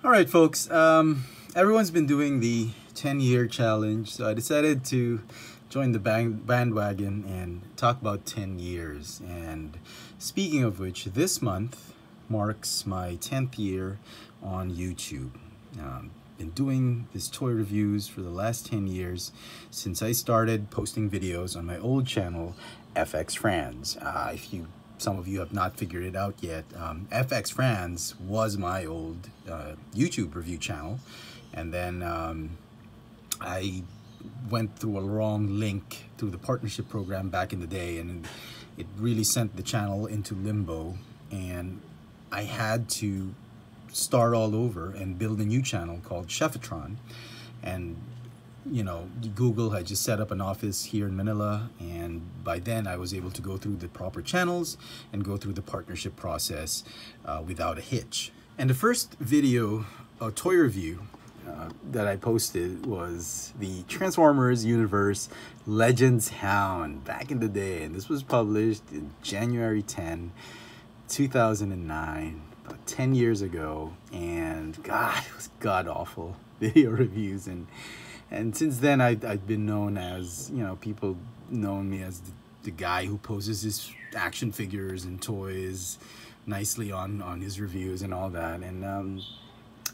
All right, folks. Everyone's been doing the 10-year challenge, so I decided to join the bandwagon and talk about 10 years. And speaking of which, this month marks my 10th year on YouTube. Been doing this toy reviews for the last 10 years since I started posting videos on my old channel, fxfranz. Some of you have not figured it out yet, fxfranz was my old YouTube review channel, and then I went through a wrong link through the partnership program back in the day, and it really sent the channel into limbo, and I had to start all over and build a new channel called Chefatron. And you know, Google had just set up an office here in Manila, and by then I was able to go through the proper channels and go through the partnership process without a hitch. And the first video, a toy review that I posted, was the Transformers Universe Legends Hound back in the day, and this was published in January 10, 2009, about 10 years ago. And God, it was god-awful video reviews, and since then I've been known as, you know, people known me as the guy who poses his action figures and toys nicely on his reviews and all that. And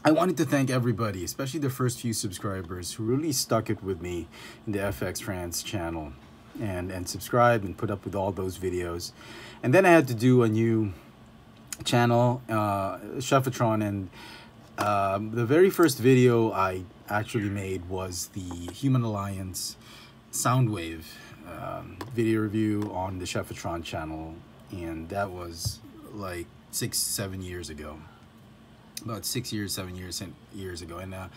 I wanted to thank everybody, especially the first few subscribers who really stuck it with me in the fxfranz channel and subscribed and put up with all those videos. And then I had to do a new channel, Chefatron, and the very first video I actually made was the Human Alliance Soundwave video review on the Chefatron channel, and that was like 6-7 years ago, about 6 years, 7 years ago. And I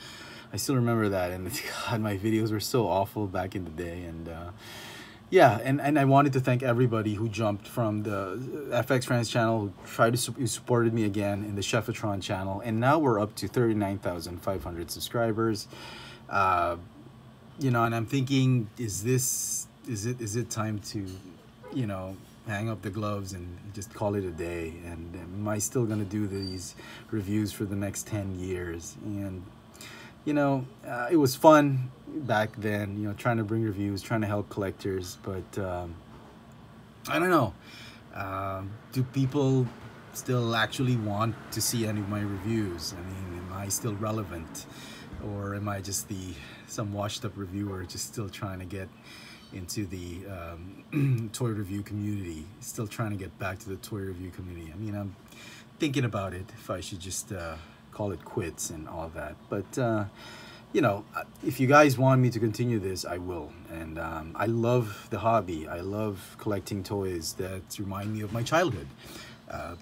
still remember that, and God, my videos were so awful back in the day. And yeah, and I wanted to thank everybody who jumped from the fxfranz channel, who supported me again in the Chefatron channel, and now we're up to 39,500 subscribers. You know, and I'm thinking, is it time to, you know, hang up the gloves and just call it a day? And am I still gonna do these reviews for the next 10 years? And you know, it was fun back then, you know, trying to bring reviews, trying to help collectors, but I don't know. Do people still actually want to see any of my reviews? I mean, am I still relevant? Or am I just some washed up reviewer just still trying to get into the toy review community, still trying to get back to the toy review community? I mean, I'm thinking about it, if I should just call it quits and all that. But you know, if you guys want me to continue this, I will. And I love the hobby. I love collecting toys that remind me of my childhood.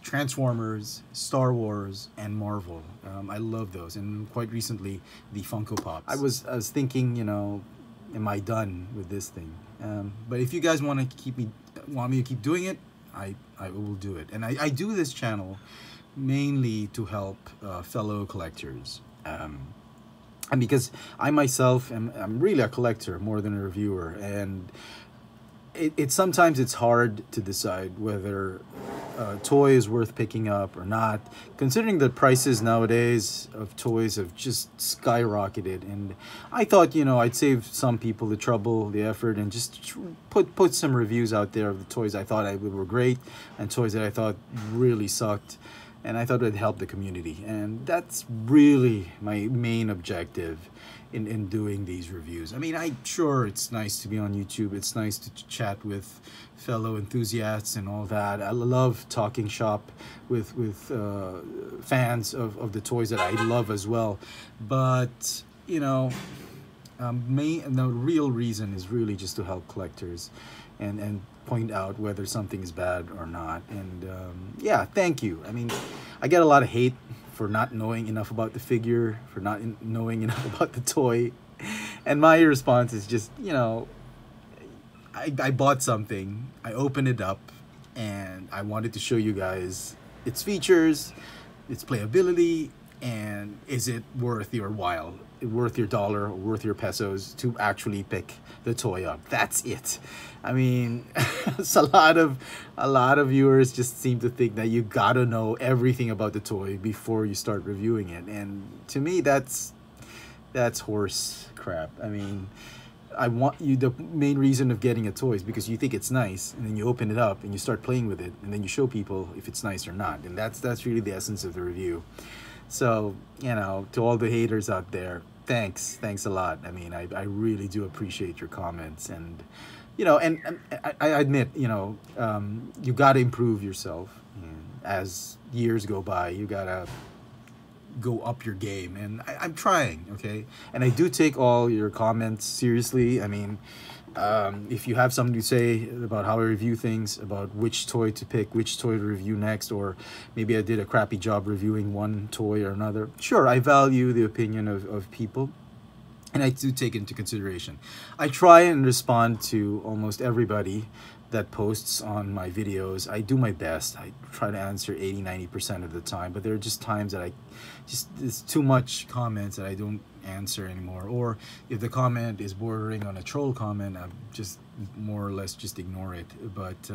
Transformers, Star Wars, and Marvel. I love those. And quite recently, the Funko Pops. I was thinking, you know, am I done with this thing? But if you guys want me to keep doing it, I will do it. And I do this channel mainly to help fellow collectors, and because I myself I'm really a collector more than a reviewer, and sometimes it's hard to decide whether a toy is worth picking up or not, considering the prices nowadays of toys have just skyrocketed. And I thought, you know, I'd save some people the trouble, the effort, and just put some reviews out there of the toys I thought were great and toys that I thought really sucked. And I thought it would help the community. And that's really my main objective in doing these reviews. I mean, sure, it's nice to be on YouTube. It's nice to chat with fellow enthusiasts and all that. I love talking shop with fans of the toys that I love as well. But, you know, the real reason is really just to help collectors and point out whether something is bad or not. And yeah, thank you. I mean, I get a lot of hate for not knowing enough about the figure, for not knowing enough about the toy, and my response is just, you know, I bought something, I opened it up, and I wanted to show you guys its features, its playability, And is it worth your while, worth your dollar, worth your pesos to actually pick the toy up? That's it. I mean, it's a lot of viewers just seem to think that you gotta know everything about the toy before you start reviewing it, and to me that's horse crap. I mean, I want you, the main reason of getting a toy is because you think it's nice, and then you open it up and you start playing with it, and then you show people if it's nice or not, and that's really the essence of the review. So, you know, to all the haters out there, thanks a lot. I mean, I really do appreciate your comments, and you know, and I admit, you know, you got to improve yourself, and as years go by. You gotta go up your game, and I'm trying, okay? And I do take all your comments seriously. I mean, if you have something to say about how I review things, about which toy to pick, which toy to review next, or maybe I did a crappy job reviewing one toy or another, sure, I value the opinion of people, and I do take it into consideration. I try and respond to almost everybody that posts on my videos. I do my best. I try to answer 80-90% of the time, but there are just times that it's too much comments that I don't answer anymore, or if the comment is bordering on a troll comment, I'm just more or less just ignore it. But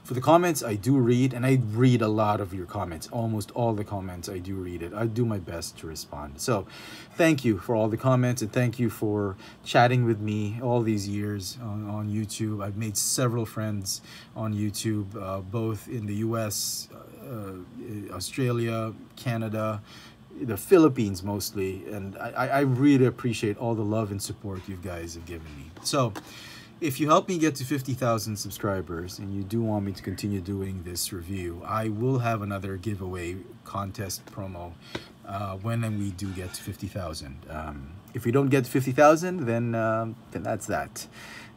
for the comments, I do read, and I read a lot of your comments. Almost all the comments, I do read it. I do my best to respond. So thank you for all the comments, and thank you for chatting with me all these years on YouTube. I've made several friends on YouTube, both in the US, Australia, Canada, the Philippines mostly, and I really appreciate all the love and support you guys have given me. So if you help me get to 50,000 subscribers, and you do want me to continue doing this review, I will have another giveaway contest promo when we do get to 50,000. If we don't get to 50,000, then that's that.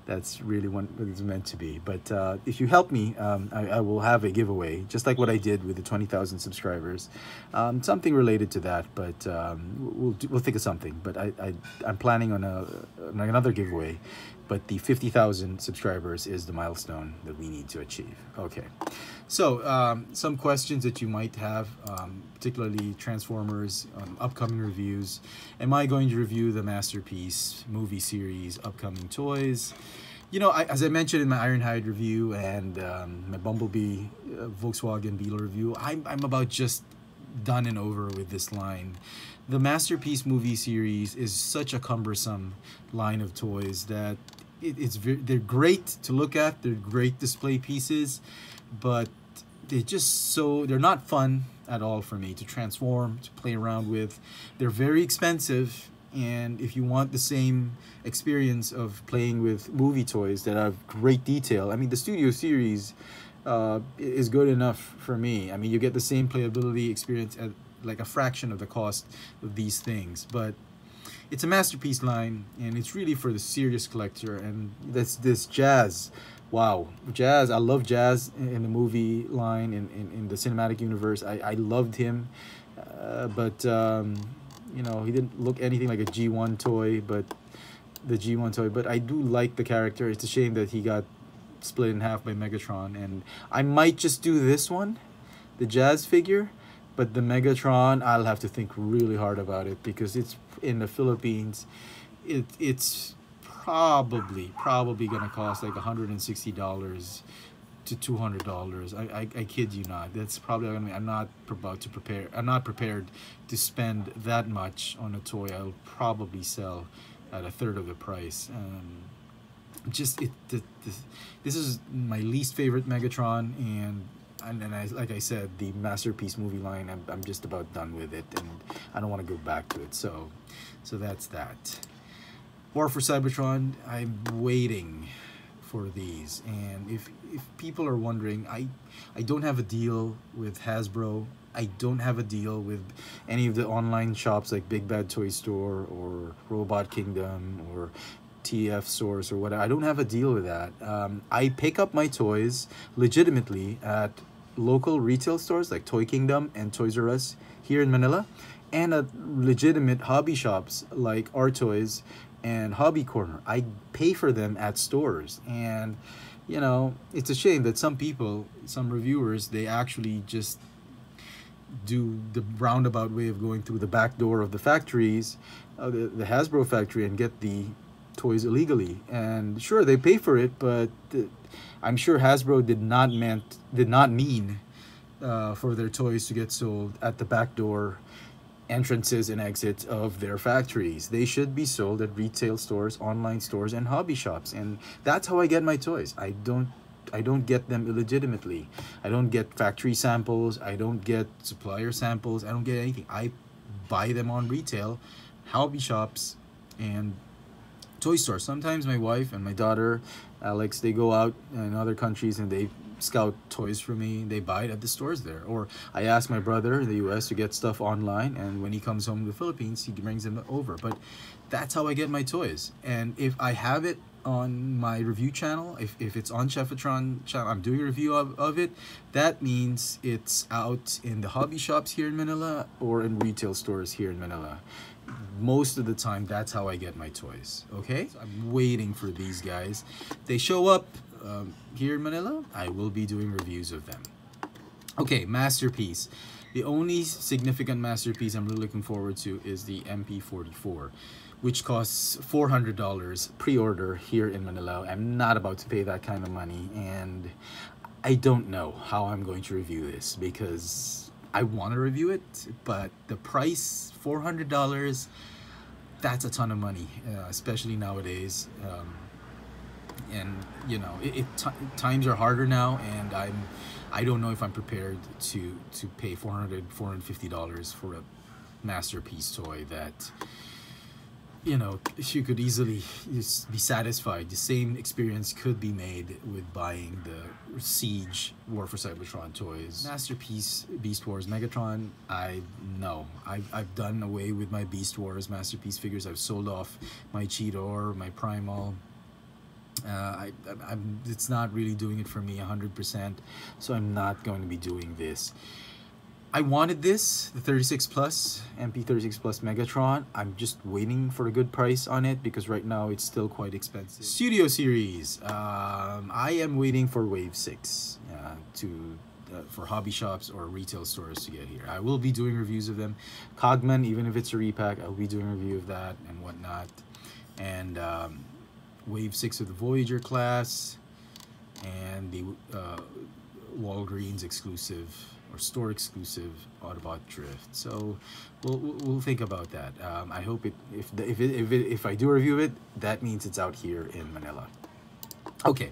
That's really what it's meant to be. But if you help me, I will have a giveaway, just like what I did with the 20,000 subscribers. Something related to that, but we'll think of something. But I'm planning on another giveaway. But the 50,000 subscribers is the milestone that we need to achieve. Okay. So some questions that you might have, particularly Transformers, upcoming reviews. Am I going to review the Masterpiece movie series, upcoming toys? You know, as I mentioned in my Ironhide review and my Bumblebee Volkswagen Beetle review, I'm about just done and over with this line. The Masterpiece movie series is such a cumbersome line of toys that they're great to look at. They're great display pieces, but they're not fun at all for me to transform, to play around with. They're very expensive, and if you want the same experience of playing with movie toys that have great detail, I mean, the Studio Series is good enough for me. I mean, you get the same playability experience at like a fraction of the cost of these things, but it's a Masterpiece line, and it's really for the serious collector. And this Jazz, wow, Jazz, I love Jazz in the movie line, in the cinematic universe. I loved him, but you know, he didn't look anything like a G1 toy, but I do like the character. It's a shame that he got split in half by Megatron, and I might just do this one, the Jazz figure. But the Megatron, I'll have to think really hard about it, because it's in the Philippines. It's probably gonna cost like $160 to $200. I kid you not. That's probably gonna be, I'm not prepared to spend that much on a toy I'll probably sell at a third of the price. This is my least favorite Megatron, and like I said, the Masterpiece movie line, I'm just about done with it, and I don't want to go back to it. So that's that. War for Cybertron, I'm waiting for these. And if people are wondering, I don't have a deal with Hasbro. I don't have a deal with any of the online shops like Big Bad Toy Store or Robot Kingdom or TF Source or whatever. I don't have a deal with that. I pick up my toys legitimately at local retail stores like Toy Kingdom and Toys R Us here in Manila, and at legitimate hobby shops like Our Toys and Hobby Corner. I pay for them at stores, and you know, it's a shame that some reviewers, they actually just do the roundabout way of going through the back door of the factories, the Hasbro factory, and get the toys illegally. And sure, they pay for it, but I'm sure Hasbro did not mean for their toys to get sold at the back door entrances and exits of their factories. They should be sold at retail stores, online stores, and hobby shops. And that's how I get my toys. I don't get them illegitimately. I don't get factory samples. I don't get supplier samples. I don't get anything. I buy them on retail, hobby shops, and toy stores. Sometimes my wife and my daughter, Alex, they go out in other countries and they scout toys for me. They buy it at the stores there. Or I ask my brother in the US to get stuff online, and when he comes home to the Philippines, he brings them over. But that's how I get my toys. And if I have it on my review channel, if it's on Chefatron channel, I'm doing a review of it, that means it's out in the hobby shops here in Manila or in retail stores here in Manila. Most of the time, that's how I get my toys. Okay, so I'm waiting for these guys. They show up here in Manila, I will be doing reviews of them. Okay, masterpiece. The only significant masterpiece I'm really looking forward to is the MP44, which costs $400 pre-order here in Manila. I'm not about to pay that kind of money, and I don't know how I'm going to review this because I want to review it, but the price, $400, that's a ton of money, especially nowadays. And you know, times are harder now, and I don't know if I'm prepared to pay $450 for a masterpiece toy that, you know, you could easily just be satisfied. The same experience could be made with buying the Siege War for Cybertron toys. Masterpiece Beast Wars Megatron, I've done away with my Beast Wars Masterpiece figures. I've sold off my Cheetor, my Primal. It's not really doing it for me 100%, so I'm not going to be doing this. I wanted this, the 36 Plus, MP36 Plus Megatron. I'm just waiting for a good price on it because right now it's still quite expensive. Studio Series, I am waiting for Wave 6 for hobby shops or retail stores to get here. I will be doing reviews of them. Cogman, even if it's a repack, I'll be doing a review of that and whatnot. And Wave 6 of the Voyager class, and the Walgreens exclusive or store exclusive Autobot Drift. So we'll think about that. I hope if I do review it, that means it's out here in Manila. Okay,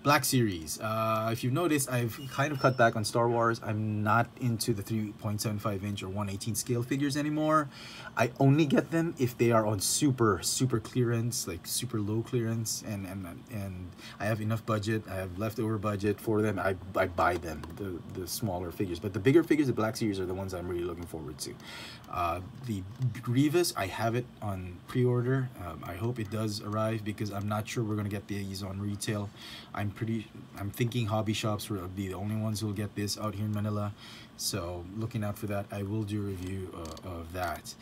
Black Series. If you've noticed, I've kind of cut back on Star Wars. I'm not into the 3.75 inch or 1/18 scale figures anymore. I only get them if they are on super clearance, like super low clearance, and I have enough budget. I have leftover budget for them. I buy them, the smaller figures. But the bigger figures, the Black Series, are the ones I'm really looking forward to. The Grievous, I have it on pre-order. I hope it does arrive because I'm not sure we're gonna get these on retail. I'm thinking hobby shops will be the only ones who will get this out here in Manila. So looking out for that. I will do a review of that.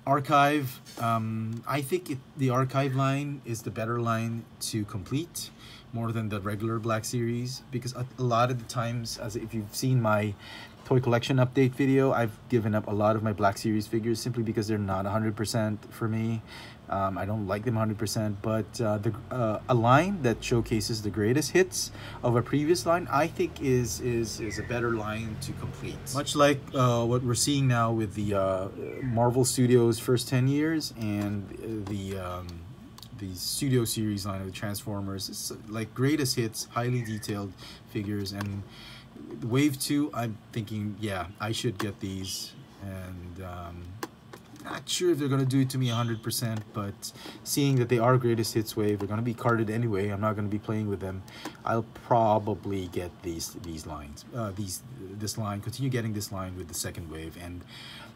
Archive, I think the Archive line is the better line to complete more than the regular Black Series, because a lot of the times, as if you've seen my toy collection update video, I've given up a lot of my Black Series figures simply because they're not 100% for me. I don't like them 100%, but a line that showcases the greatest hits of a previous line, I think is a better line to complete. Much like what we're seeing now with the Marvel Studios first 10 years and the Studio Series line of the Transformers. It's like greatest hits, highly detailed figures. And Wave 2, I'm thinking, yeah, I should get these, and not sure if they're gonna do it to me 100%, but seeing that they are greatest hits wave, they're gonna be carded anyway. I'm not gonna be playing with them. I'll probably get these lines, this line, continue getting this line with the second wave, and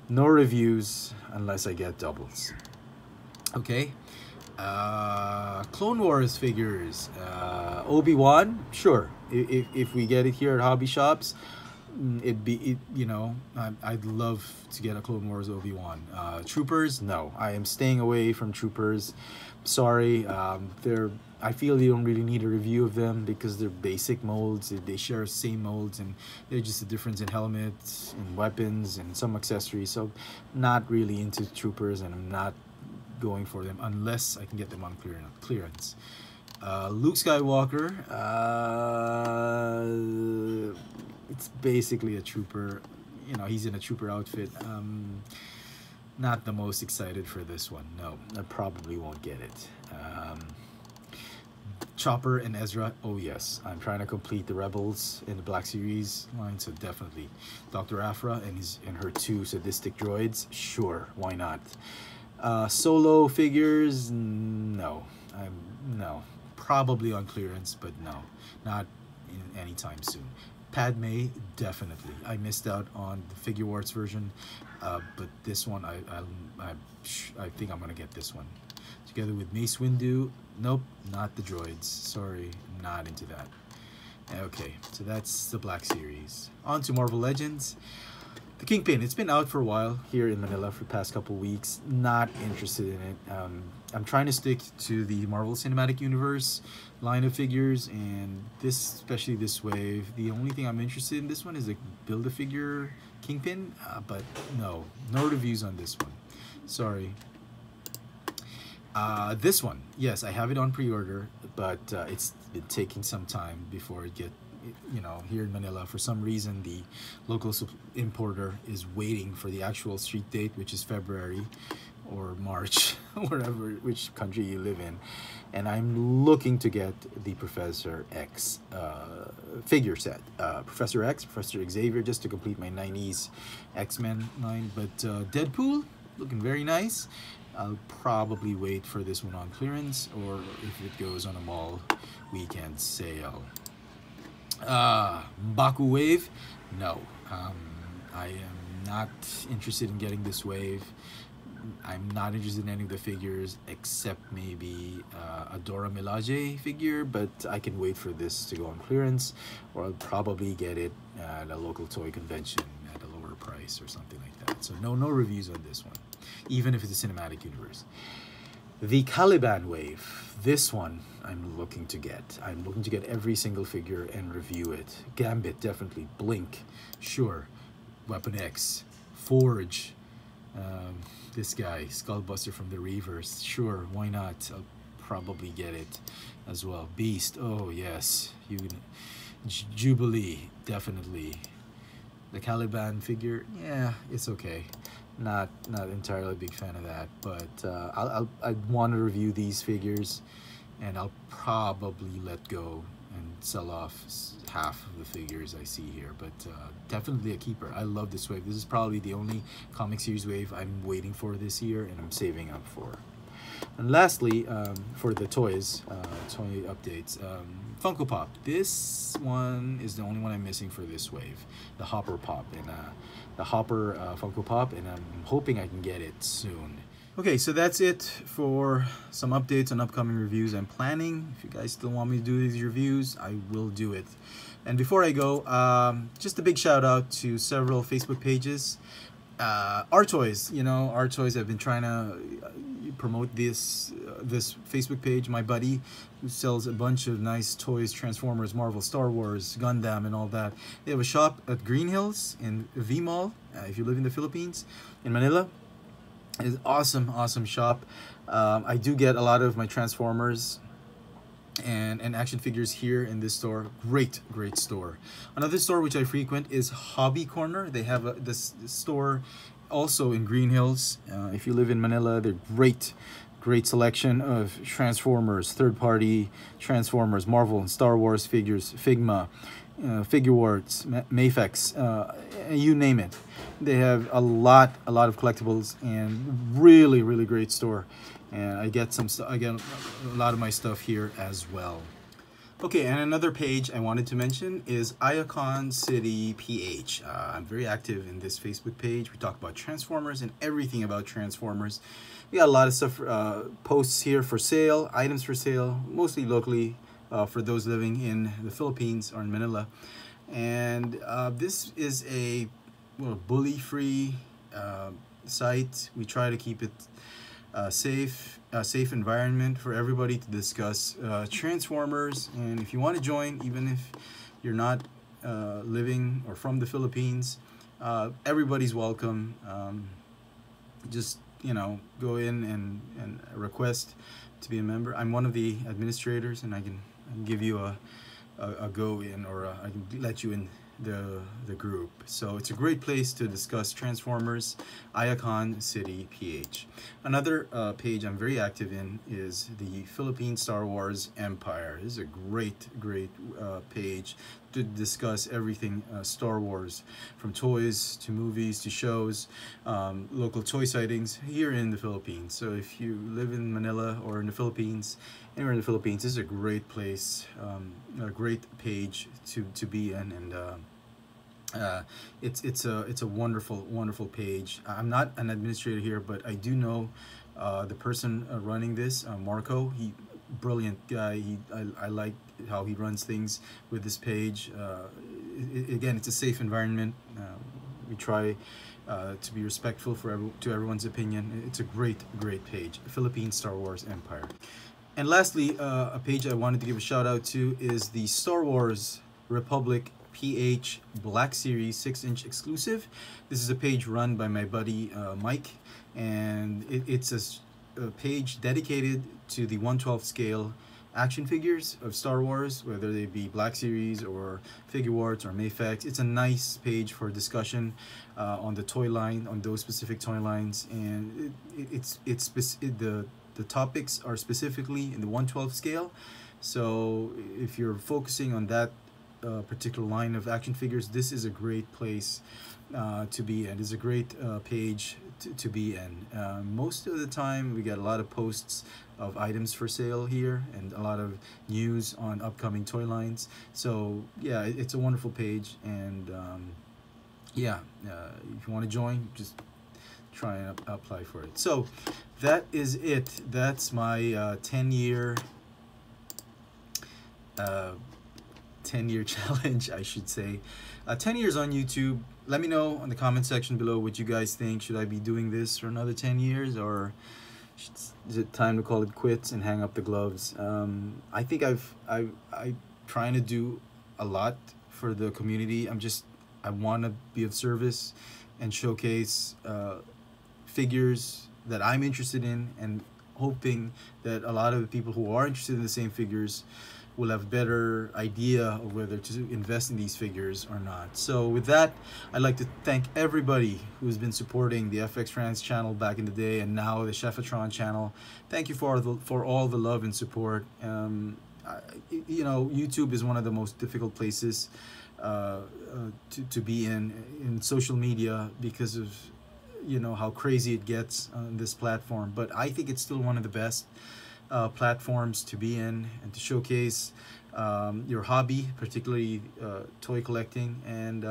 no reviews unless I get doubles. Okay. Clone Wars figures. Obi-Wan, sure. If we get it here at hobby shops, you know, I'd love to get a Clone Wars Obi-Wan. Troopers, no. I am staying away from Troopers. Sorry, they're I feel you don't really need a review of them because they're basic molds. They share same molds, and they're just a difference in helmets and weapons and some accessories. So not really into troopers, and I'm not going for them unless I can get them on clearance. Luke Skywalker, it's basically a trooper. You know, he's in a trooper outfit. Not the most excited for this one. No, I probably won't get it. Chopper and Ezra, oh yes, I'm trying to complete the Rebels in the Black Series line, so definitely. Dr. Aphra and her 2 sadistic droids, sure, why not? Solo figures, no, no, probably on clearance, but no, not anytime soon. Padme, definitely. I missed out on the Figure Arts version, but this one, I think I'm gonna get this one. Together with Mace Windu, nope, not the droids. Sorry, I'm not into that. Okay, so that's the Black Series. On to Marvel Legends. The Kingpin, it's been out for a while here in Manila for the past couple weeks. Not interested in it. I'm trying to stick to the Marvel Cinematic Universe line of figures, and this, especially this wave, the only thing I'm interested in this one is a Build-A-Figure Kingpin, but no reviews on this one. Sorry. This one, yes, I have it on pre-order, but it's been taking some time before it get, you know, here in Manila. For some reason, the local importer is waiting for the actual street date, which is February or March, wherever, which country you live in. And I'm looking to get the Professor X figure set. Professor X, Professor Xavier, just to complete my 90s X-Men line. But Deadpool, looking very nice. I'll probably wait for this one on clearance, or if it goes on a mall weekend sale. Baku Wave, no. I am not interested in getting this wave. I'm not interested in any of the figures except maybe a Dora Milaje figure, but I can wait for this to go on clearance, or I'll probably get it at a local toy convention at a lower price or something like that. So no reviews on this one, even if it's a cinematic universe. The Caliban wave, this one I'm looking to get. I'm looking to get every single figure and review it. Gambit, definitely. Blink, sure. Weapon X, Forge, this guy, Skullbuster from the Reavers, sure, why not? I'll probably get it as well. Beast, oh yes. Jubilee, definitely. The Caliban figure, yeah, it's okay. Not entirely a big fan of that, but I want to review these figures, and I'll probably let go and sell off half of the figures I see here, but definitely a keeper. I love this wave. This is probably the only comic series wave I'm waiting for this year, and I'm saving up for. And lastly, for the toys, toy updates, Funko Pop. This one is the only one I'm missing for this wave, the Hopper Pop, and the Hopper Funko Pop, and I'm hoping I can get it soon. Okay, so that's it for some updates on upcoming reviews I'm planning. If you guys still want me to do these reviews, I will do it. And before I go, just a big shout out to several Facebook pages. Our Toys, you know, Our Toys have been trying to promote this Facebook page. My buddy, who sells a bunch of nice toys, Transformers, Marvel, Star Wars, Gundam, and all that. They have a shop at Green Hills in V Mall, if you live in the Philippines, in Manila. It's awesome shop. I do get a lot of my Transformers and action figures here in this store. Great store. Another store which I frequent is Hobby Corner. They have this store also in Green Hills. If you live in Manila, they're great selection of Transformers, third-party Transformers, Marvel and Star Wars figures, Figma, Figure Arts, Mafex, you name it. They have a lot of collectibles, and really great store. And I get a lot of my stuff here as well. Okay, and another page I wanted to mention is Iacon City PH. I'm very active in this Facebook page. We talk about Transformers and everything about Transformers. We got a lot of stuff, posts here for sale, items for sale, mostly locally for those living in the Philippines or in Manila. And this is a bully-free site. We try to keep it safe environment for everybody to discuss Transformers. And if you want to join, even if you're not living or from the Philippines, everybody's welcome. Just, you know, go in and request to be a member. I'm one of the administrators, and I can give you a go in, or I can let you in the group. So it's a great place to discuss Transformers, Iacon City, PH. Another page I'm very active in is the Philippine Star Wars Empire. This is a great page to discuss everything Star Wars, from toys to movies to shows, local toy sightings here in the Philippines. So if you live in Manila or in the Philippines, anywhere in the Philippines, this is a great place, a great page to be in. And it's a wonderful page. I'm not an administrator here, but I do know the person running this, Marco. Brilliant guy. I like how he runs things with this page. Again, it's a safe environment. We try to be respectful to everyone's opinion. It's a great page, Philippine Star Wars Empire. And lastly, a page I wanted to give a shout out to is the Star Wars Republic PH Black Series 6-inch exclusive. This is a page run by my buddy Mike, and it's a page dedicated to the 1/12 scale action figures of Star Wars, whether they be Black Series or Figuarts or Mayfex. It's a nice page for discussion on the toy line, on those specific toy lines, and the topics are specifically in the 1/12 scale. So if you're focusing on that particular line of action figures, this is a great place to be in. It's a great page to be in. Most of the time we get a lot of posts of items for sale here and a lot of news on upcoming toy lines. So yeah, it's a wonderful page, and yeah, if you want to join, just try and apply for it. So that is it. That's my 10-year challenge, I should say. 10 years on YouTube. Let me know in the comment section below what you guys think. Should I be doing this for another 10 years, or is it time to call it quits and hang up the gloves? I think I'm trying to do a lot for the community. I want to be of service and showcase figures that I'm interested in, and hoping that a lot of the people who are interested in the same figures will have a better idea of whether to invest in these figures or not. So with that, I'd like to thank everybody who's been supporting the fxfranz channel back in the day, and now the Chefatron channel. Thank you for all the love and support. You know, YouTube is one of the most difficult places to be in social media, because of, you know, how crazy it gets on this platform. But I think it's still one of the best platforms to be in and to showcase your hobby, particularly toy collecting. And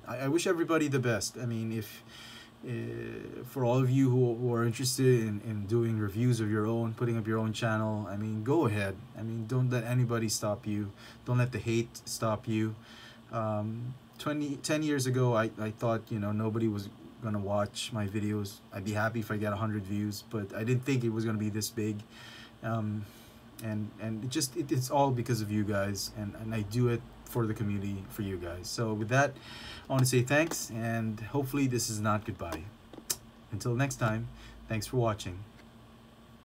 I wish everybody the best. I mean, if for all of you who are interested in doing reviews of your own, putting up your own channel, I mean, go ahead. I mean, don't let anybody stop you. Don't let the hate stop you. 10 years ago, I thought, you know, nobody was gonna watch my videos. I'd be happy if I get 100 views, but I didn't think it was gonna be this big. And it's all because of you guys, and I do it for the community, for you guys. So with that, I want to say thanks, and hopefully this is not goodbye. Until next time, thanks for watching.